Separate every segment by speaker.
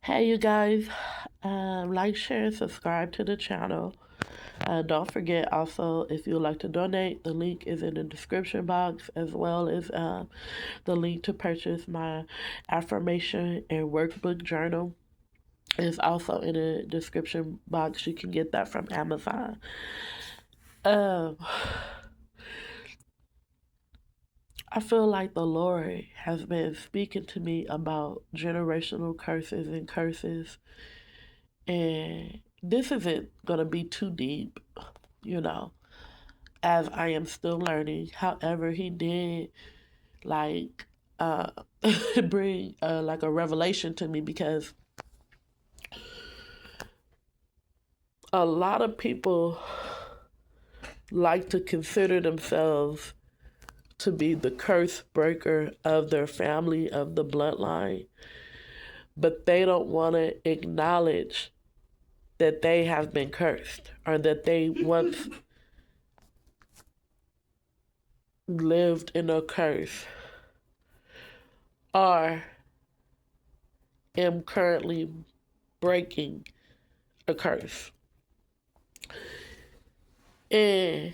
Speaker 1: Hey, you guys, like, share, and subscribe to the channel. Don't forget also, if you'd like to donate, the link is in the description box, as well as the link to purchase my affirmation and workbook journal is also in the description box. You can get that from Amazon. Um, I feel like the Lord has been speaking to me about generational curses, and this isn't going to be too deep, you know, as I am still learning. However, he did like uh bring like a revelation to me, because a lot of people like to consider themselves to be the curse breaker of their family, of the bloodline, but they don't want to acknowledge that they have been cursed, or that they once lived in a curse, or am currently breaking a curse. And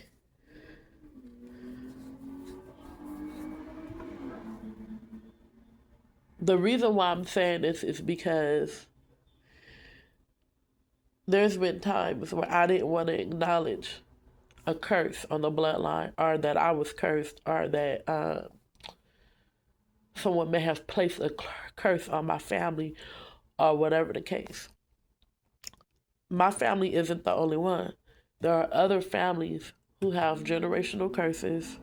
Speaker 1: the reason why I'm saying this is because there's been times where I didn't want to acknowledge a curse on the bloodline, or that I was cursed, or that someone may have placed a curse on my family, or whatever the case. My family isn't the only one. There are other families who have generational curses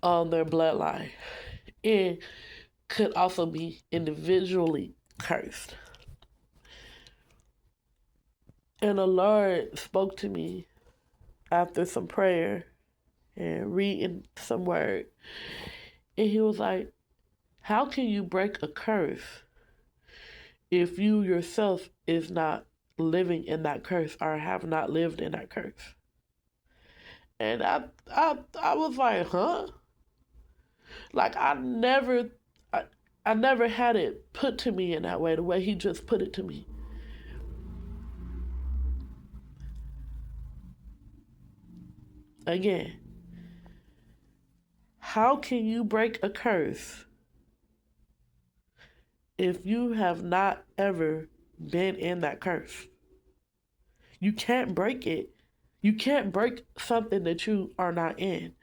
Speaker 1: on their bloodline. It could also be individually cursed. And the Lord spoke to me after some prayer and reading some word. And he was like, how can you break a curse if you yourself is not living in that curse, or have not lived in that curse? And I was like, huh? Like, I, I never had it put to me in that way, the way he just put it to me. Again, how can you break a curse if you have not ever been in that curse? You can't break it. You can't break something that you are not in.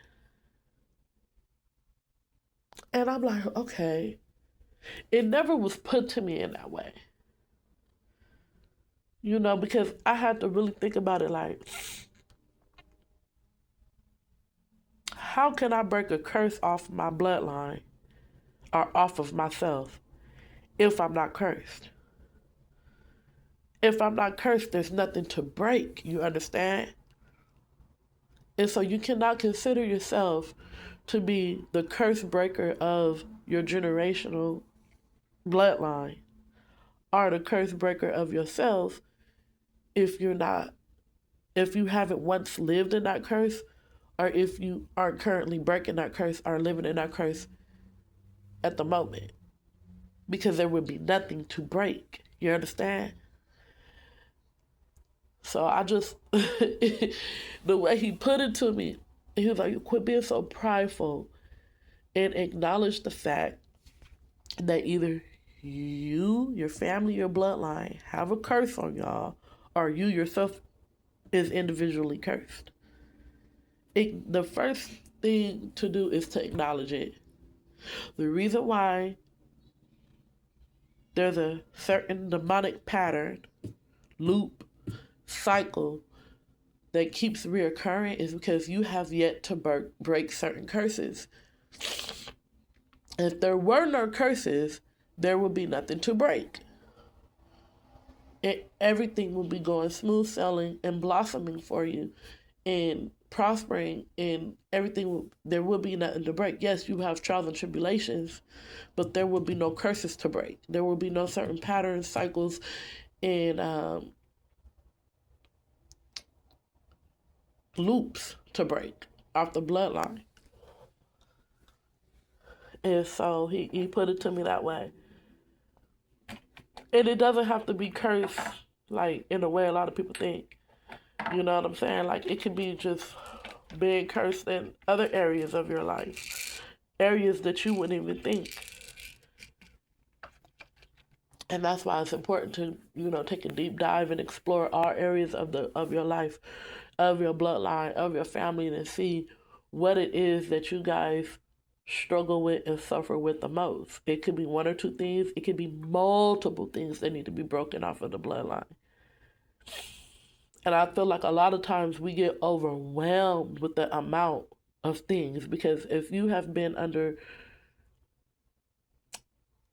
Speaker 1: And I'm like, okay. It never was put to me in that way. Because I had to really think about it, like, how can I break a curse off my bloodline, or off of myself, if I'm not cursed? If I'm not cursed, there's nothing to break. You understand? And so you cannot consider yourself to be the curse breaker of your generational bloodline, or the curse breaker of yourself, if you're not, if you haven't once lived in that curse, or if you aren't currently breaking that curse, or living in that curse at the moment, because there would be nothing to break. You understand? So I just, the way he put it to me, he was like, quit being so prideful, and acknowledge the fact that either you, your family, your bloodline have a curse on y'all, or you yourself is individually cursed. The first thing to do is to acknowledge it. The reason why there's a certain demonic pattern, loop, cycle that keeps reoccurring is because you have yet to break certain curses. If there were no curses, there would be nothing to break. Everything will be going smooth sailing and blossoming for you, and prospering, and everything. There will be nothing to break. Yes, you have trials and tribulations, but there will be no curses to break. There will be no certain patterns, cycles, and loops to break off the bloodline. And so he put it to me that way. And it doesn't have to be cursed, like, in a way a lot of people think. You know what I'm saying? Like, it could be just being cursed in other areas of your life, areas that you wouldn't even think. And that's why it's important to, take a deep dive and explore all areas of your life, of your bloodline, of your family, and see what it is that you guys struggle with and suffer with the most. It could be one or two things. It could be multiple things that need to be broken off of the bloodline. And I feel like a lot of times we get overwhelmed with the amount of things, because if you have been under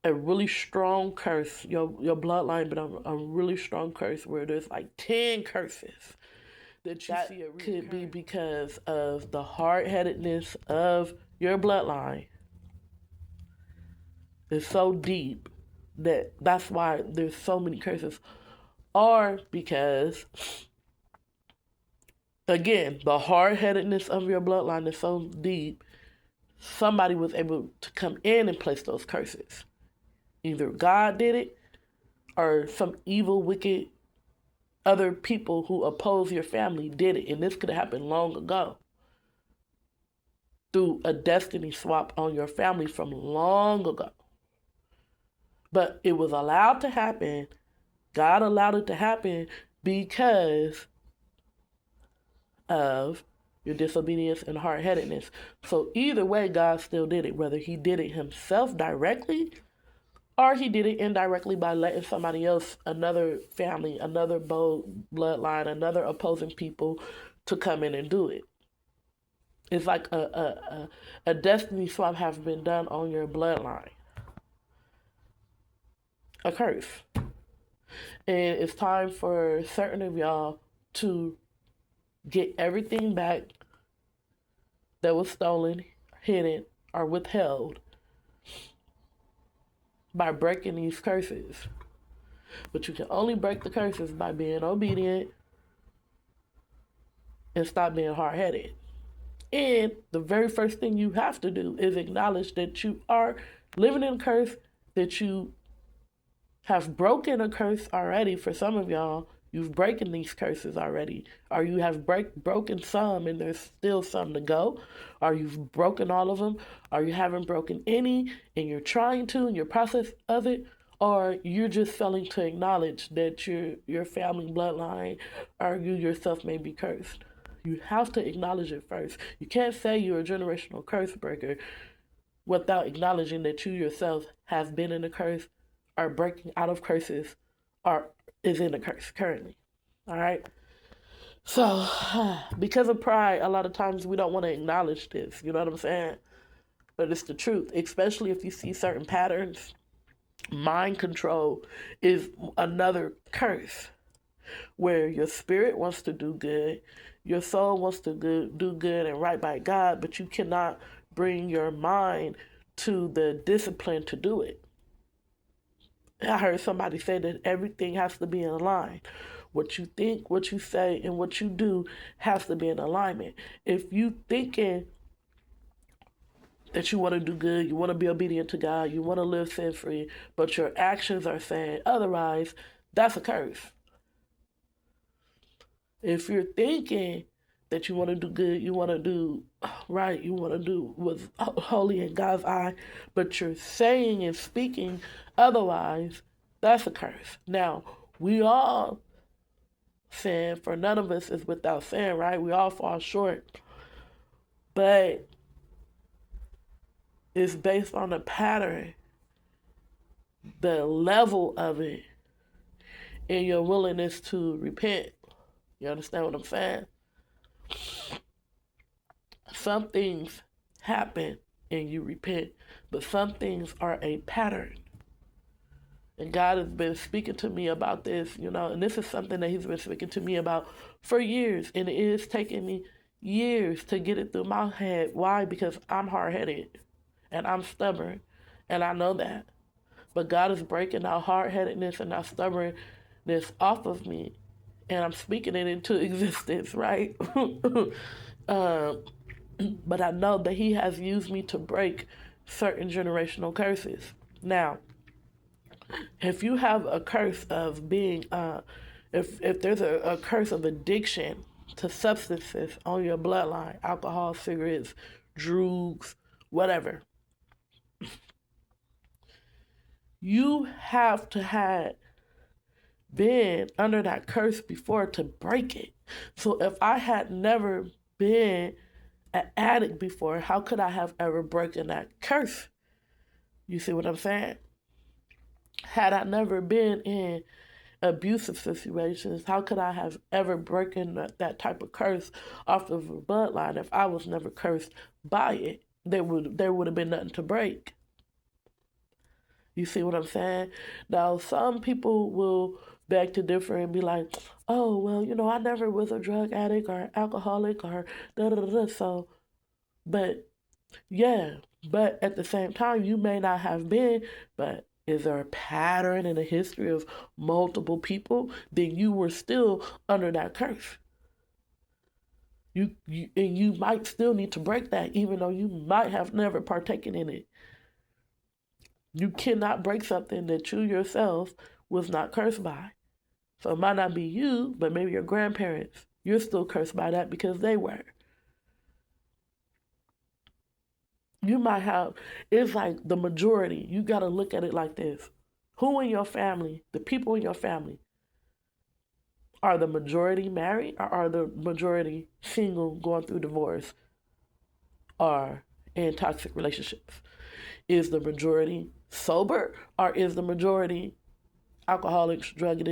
Speaker 1: a really strong curse, your bloodline been on a really strong curse where there's like 10 curses that you see, it could be because of the hard-headedness of your bloodline. It's so deep that's why there's so many curses. Or because, again, the hard-headedness of your bloodline is so deep, somebody was able to come in and place those curses. Either God did it, or some evil, wicked other people who oppose your family did it. And this could have happened long ago through a destiny swap on your family from long ago. But it was allowed to happen. God allowed it to happen because of your disobedience and hard-headedness. So either way, God still did it, whether he did it himself directly or he did it indirectly by letting somebody else, another family, another bloodline, another opposing people to come in and do it. It's like a destiny swap has been done on your bloodline. A curse. And it's time for certain of y'all to get everything back that was stolen, hidden, or withheld by breaking these curses. But you can only break the curses by being obedient and stop being hard-headed. And the very first thing you have to do is acknowledge that you are living in a curse, that you have broken a curse already. For some of y'all, you've broken these curses already, or you have broken some and there's still some to go, or you've broken all of them, or you haven't broken any and you're trying to in your process of it, or you're just failing to acknowledge that your family bloodline or you yourself may be cursed. You have to acknowledge it first. You can't say you're a generational curse breaker without acknowledging that you yourself have been in a curse, are breaking out of curses, or is in a curse currently. All right? So, because of pride, a lot of times we don't want to acknowledge this. You know what I'm saying? But it's the truth, especially if you see certain patterns. Mind control is another curse where your spirit wants to do good, your soul wants to do good and right by God, but you cannot bring your mind to the discipline to do it. I heard somebody say that everything has to be in line. What you think, what you say, and what you do has to be in alignment. If you thinking that you want to do good, you want to be obedient to God, you want to live sin-free, but your actions are saying otherwise, that's a curse. If you're thinking that you want to do good, you want to do right, you want to do what's holy in God's eye, but you're saying and speaking otherwise, that's a curse. Now, we all sin, for none of us is without sin, right? We all fall short. But it's based on the pattern, the level of it, and your willingness to repent. You understand what I'm saying? Some things happen and you repent, but some things are a pattern. And God has been speaking to me about this, and this is something that he's been speaking to me about for years. And it is taking me years to get it through my head. Why? Because I'm hard-headed and I'm stubborn, and I know that. But God is breaking that hard-headedness and that stubbornness off of me, and I'm speaking it into existence, right? But I know that he has used me to break certain generational curses. Now, if you have a curse of being, if there's a curse of addiction to substances on your bloodline, alcohol, cigarettes, drugs, whatever, you have to have been under that curse before to break it. So if I had never been an addict before, how could I have ever broken that curse? You see what I'm saying? Had I never been in abusive situations, how could I have ever broken that type of curse off of a bloodline if I was never cursed by it? There would have been nothing to break. You see what I'm saying? Now, some people will beg to differ and be like, oh, well, I never was a drug addict or alcoholic or da da da da. So, but yeah, but at the same time, you may not have been, but is there a pattern in the history of multiple people? Then you were still under that curse. And you might still need to break that, even though you might have never partaken in it. You cannot break something that you yourself was not cursed by. So it might not be you, but maybe your grandparents. You're still cursed by that because they were. You might have, it's like the majority. You got to look at it like this. Who in your family, the people in your family, are the majority married or are the majority single, going through divorce, or in toxic relationships? Is the majority sober or is the majority alcoholics, drug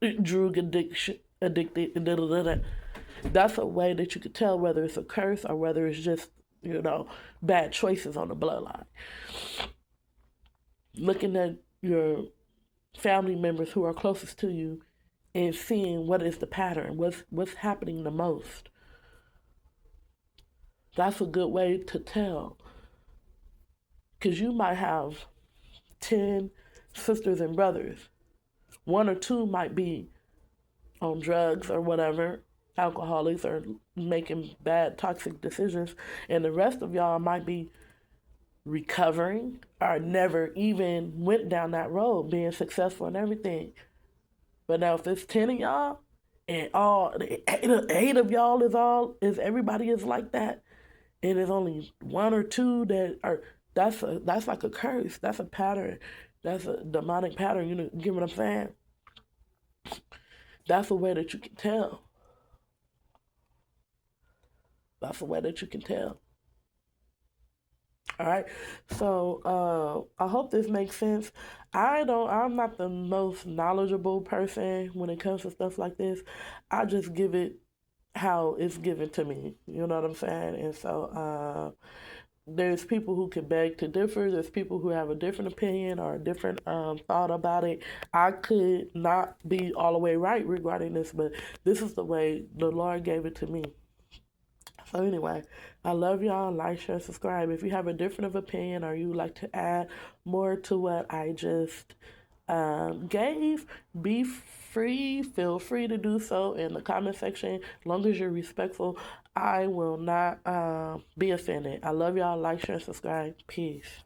Speaker 1: addiction, addicted, and da da da da? That's a way that you could tell whether it's a curse or whether it's just, bad choices on the bloodline. Looking at your family members who are closest to you and seeing what is the pattern, what's happening the most. That's a good way to tell. Because you might have 10 sisters and brothers. One or two might be on drugs or whatever, alcoholics, or making bad toxic decisions, and the rest of y'all might be recovering or never even went down that road, being successful and everything. But now if it's 10 of y'all and all eight of y'all is everybody is like that, and there's only one or two that are, that's like a curse. That's a pattern. That's a demonic pattern. You get what I'm saying? That's a way that you can tell. That's a way that you can tell. All right. So I hope this makes sense. I'm not the most knowledgeable person when it comes to stuff like this. I just give it how it's given to me. You know what I'm saying? And so there's people who can beg to differ. There's people who have a different opinion or a different thought about it. I could not be all the way right regarding this, but this is the way the Lord gave it to me. So anyway, I love y'all. Like, share, subscribe. If you have a different of opinion or you would like to add more to what I just gave, be free. Feel free to do so in the comment section. As long as you're respectful, I will not be offended. I love y'all. Like, share, subscribe. Peace.